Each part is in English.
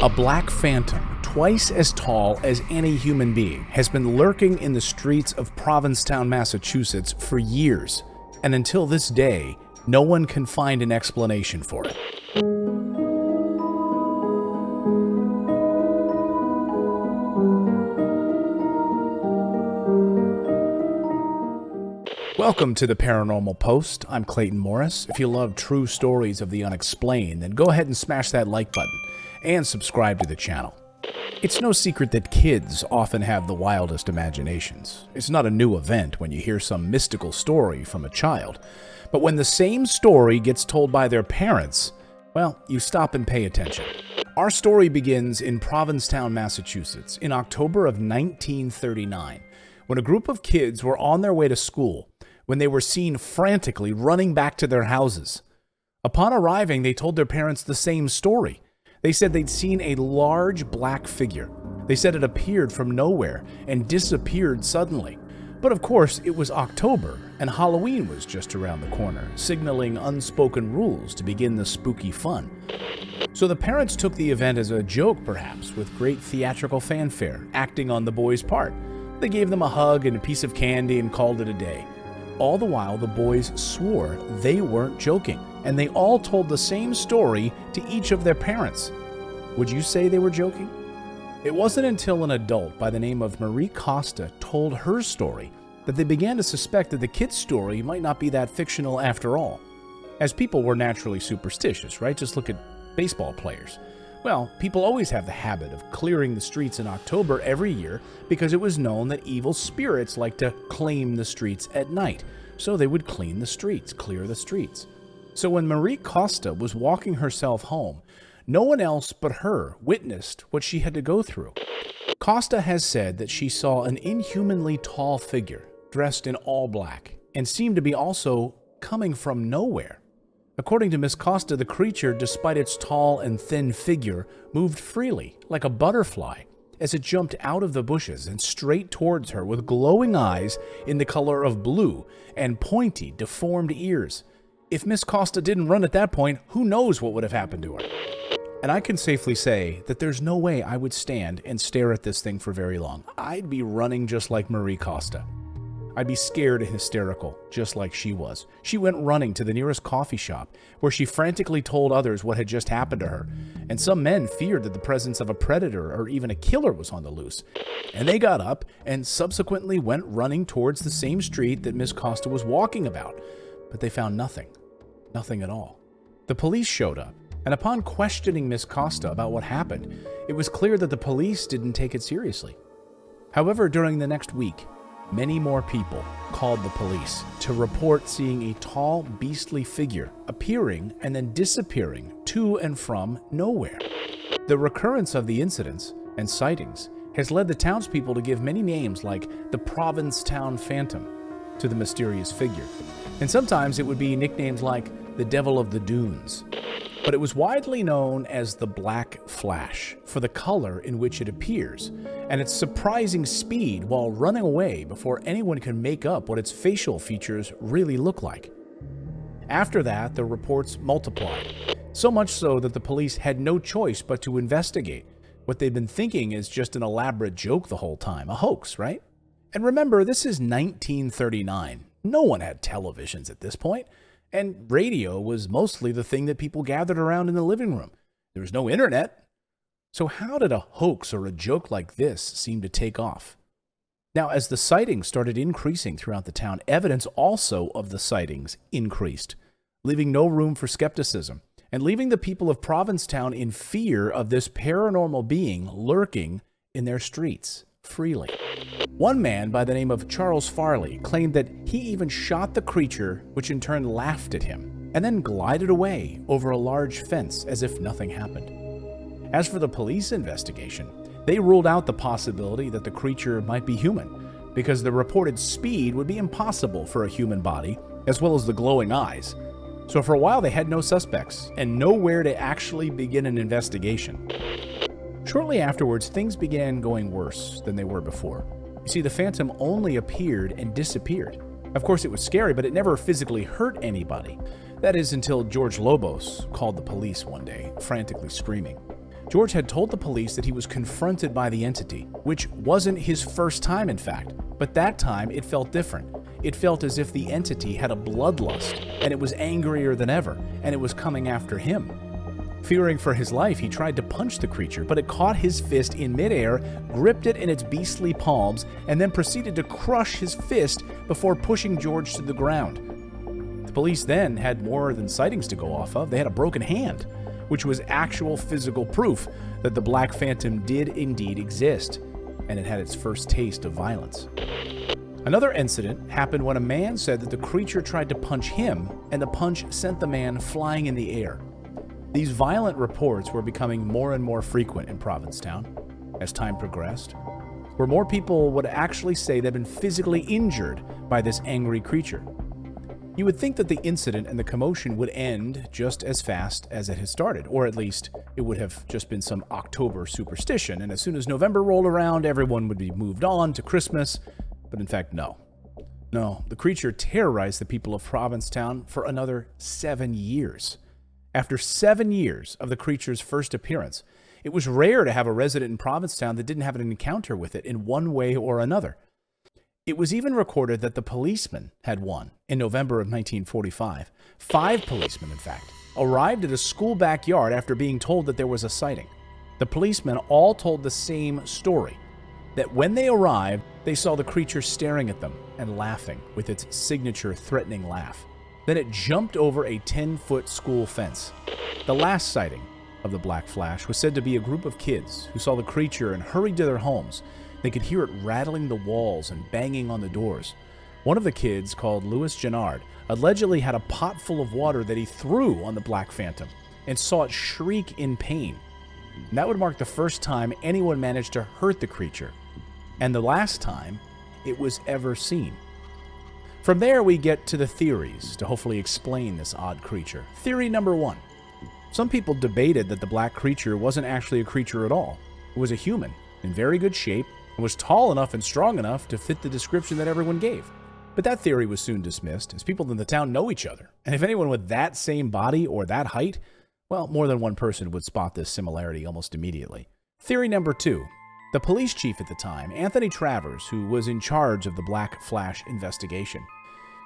A black phantom, twice as tall as any human being, has been lurking in the streets of Provincetown, Massachusetts for years, and until this day, no one can find an explanation for it. Welcome to the Paranormal Post. I'm Clayton Morris. If you love true stories of the unexplained, then go ahead and smash that like button and subscribe to the channel. It's no secret that kids often have the wildest imaginations. It's not a new event when you hear some mystical story from a child. But when the same story gets told by their parents, well, you stop and pay attention. Our story begins in Provincetown, Massachusetts, in October of 1939, when a group of kids were on their way to school when they were seen frantically running back to their houses. Upon arriving, they told their parents the same story. They said they'd seen a large black figure. They said it appeared from nowhere and disappeared suddenly. But of course, it was October, and Halloween was just around the corner, signaling unspoken rules to begin the spooky fun. So the parents took the event as a joke, perhaps, with great theatrical fanfare, acting on the boys' part. They gave them a hug and a piece of candy and called it a day. All the while, the boys swore they weren't joking, and they all told the same story to each of their parents. Would you say they were joking? It wasn't until an adult by the name of Marie Costa told her story that they began to suspect that the kid's story might not be that fictional after all. As people were naturally superstitious, right? Just look at baseball players. Well, people always have the habit of clearing the streets in October every year because it was known that evil spirits like to claim the streets at night. So they would clean the streets, clear the streets. So when Marie Costa was walking herself home, no one else but her witnessed what she had to go through. Costa has said that she saw an inhumanly tall figure dressed in all black and seemed to be also coming from nowhere. According to Miss Costa, the creature, despite its tall and thin figure, moved freely, like a butterfly, as it jumped out of the bushes and straight towards her with glowing eyes in the color of blue and pointy, deformed ears. If Miss Costa didn't run at that point, who knows what would have happened to her? And I can safely say that there's no way I would stand and stare at this thing for very long. I'd be running just like Marie Costa. I'd be scared and hysterical, just like she was. She went running to the nearest coffee shop, where she frantically told others what had just happened to her, and some men feared that the presence of a predator or even a killer was on the loose. And they got up and subsequently went running towards the same street that Miss Costa was walking about, but they found nothing. Nothing at all. The police showed up, and upon questioning Miss Costa about what happened, it was clear that the police didn't take it seriously. However, during the next week, many more people called the police to report seeing a tall, beastly figure appearing and then disappearing to and from nowhere. The recurrence of the incidents and sightings has led the townspeople to give many names like the Provincetown Phantom to the mysterious figure. And sometimes it would be nicknames like the Devil of the Dunes. But it was widely known as the Black Flash for the color in which it appears and its surprising speed while running away before anyone can make up what its facial features really look like. After that, the reports multiplied, so much so that the police had no choice but to investigate. What they'd been thinking is just an elaborate joke the whole time, a hoax, right? And remember, this is 1939. No one had televisions at this point. And radio was mostly the thing that people gathered around in the living room. There was no internet. So how did a hoax or a joke like this seem to take off? Now, as the sightings started increasing throughout the town, evidence also of the sightings increased, leaving no room for skepticism and leaving the people of Provincetown in fear of this paranormal being lurking in their streets freely. One man by the name of Charles Farley claimed that he even shot the creature, which in turn laughed at him, and then glided away over a large fence as if nothing happened. As for the police investigation, they ruled out the possibility that the creature might be human, because the reported speed would be impossible for a human body, as well as the glowing eyes. So for a while they had no suspects, and nowhere to actually begin an investigation. Shortly afterwards, things began going worse than they were before. You see, the phantom only appeared and disappeared. Of course, it was scary, but it never physically hurt anybody. That is until George Lobos called the police one day, frantically screaming. George had told the police that he was confronted by the entity, which wasn't his first time, in fact, but that time it felt different. It felt as if the entity had a bloodlust, and it was angrier than ever, and it was coming after him. Fearing for his life, he tried to punch the creature, but it caught his fist in midair, gripped it in its beastly palms, and then proceeded to crush his fist before pushing George to the ground. The police then had more than sightings to go off of. They had a broken hand, which was actual physical proof that the Black Phantom did indeed exist, and it had its first taste of violence. Another incident happened when a man said that the creature tried to punch him, and the punch sent the man flying in the air. These violent reports were becoming more and more frequent in Provincetown as time progressed, where more people would actually say they'd been physically injured by this angry creature. You would think that the incident and the commotion would end just as fast as it had started, or at least it would have just been some October superstition, and as soon as November rolled around, everyone would be moved on to Christmas, but in fact, no. No, the creature terrorized the people of Provincetown for another 7 years. After 7 years of the creature's first appearance, it was rare to have a resident in Provincetown that didn't have an encounter with it in one way or another. It was even recorded that the policeman had one in November of 1945. 5 policemen, in fact, arrived at a school backyard after being told that there was a sighting. The policemen all told the same story, that when they arrived, they saw the creature staring at them and laughing with its signature threatening laugh. Then it jumped over a 10-foot school fence. The last sighting of the Black Flash was said to be a group of kids who saw the creature and hurried to their homes. They could hear it rattling the walls and banging on the doors. One of the kids, called Louis Gennard, allegedly had a pot full of water that he threw on the Black Phantom and saw it shriek in pain. And that would mark the first time anyone managed to hurt the creature, and the last time it was ever seen. From there, we get to the theories to hopefully explain this odd creature. Theory number 1. Some people debated that the black creature wasn't actually a creature at all. It was a human, in very good shape, and was tall enough and strong enough to fit the description that everyone gave. But that theory was soon dismissed, as people in the town know each other. And if anyone with that same body or that height, well, more than one person would spot this similarity almost immediately. Theory number 2. The police chief at the time, Anthony Travers, who was in charge of the Black Flash investigation,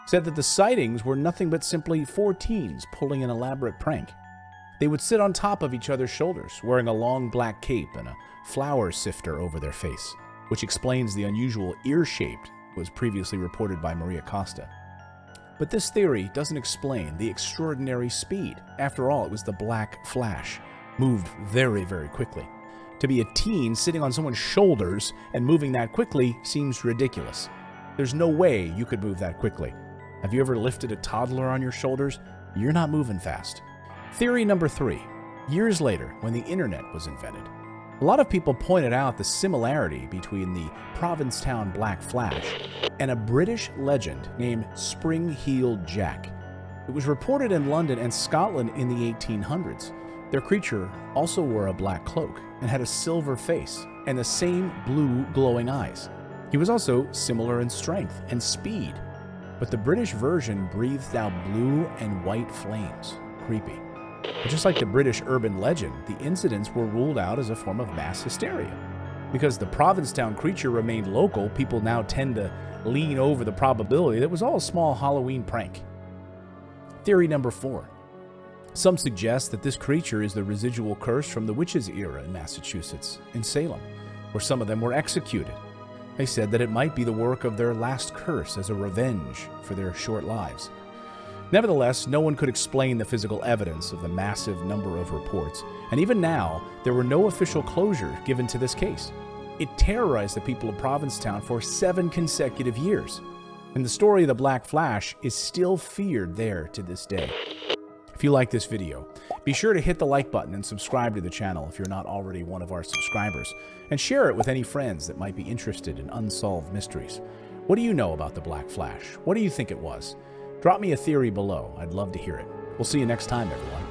said that the sightings were nothing but simply 4 teens pulling an elaborate prank. They would sit on top of each other's shoulders, wearing a long black cape and a flour sifter over their face, which explains the unusual ear-shape was previously reported by Maria Costa. But this theory doesn't explain the extraordinary speed. After all, it was the Black Flash, moved very, very quickly. To be a teen sitting on someone's shoulders and moving that quickly seems ridiculous. There's no way you could move that quickly. Have you ever lifted a toddler on your shoulders? You're not moving fast. Theory number 3. Years later, when the internet was invented, a lot of people pointed out the similarity between the Provincetown Black Flash and a British legend named Spring-Heeled Jack. It was reported in London and Scotland in the 1800s. Their creature also wore a black cloak and had a silver face and the same blue glowing eyes. He was also similar in strength and speed, but the British version breathed out blue and white flames. Creepy. But just like the British urban legend, the incidents were ruled out as a form of mass hysteria. Because the Provincetown creature remained local, people now tend to lean over the probability that it was all a small Halloween prank. Theory number 4. Some suggest that this creature is the residual curse from the witches' era in Massachusetts, in Salem, where some of them were executed. They said that it might be the work of their last curse as a revenge for their short lives. Nevertheless, no one could explain the physical evidence of the massive number of reports, and even now, there were no official closure given to this case. It terrorized the people of Provincetown for 7 consecutive years, and the story of the Black Flash is still feared there to this day. If you like this video, be sure to hit the like button and subscribe to the channel if you're not already one of our subscribers, and share it with any friends that might be interested in unsolved mysteries. What do you know about the Black Flash? What do you think it was? Drop me a theory below. I'd love to hear it. We'll see you next time, everyone.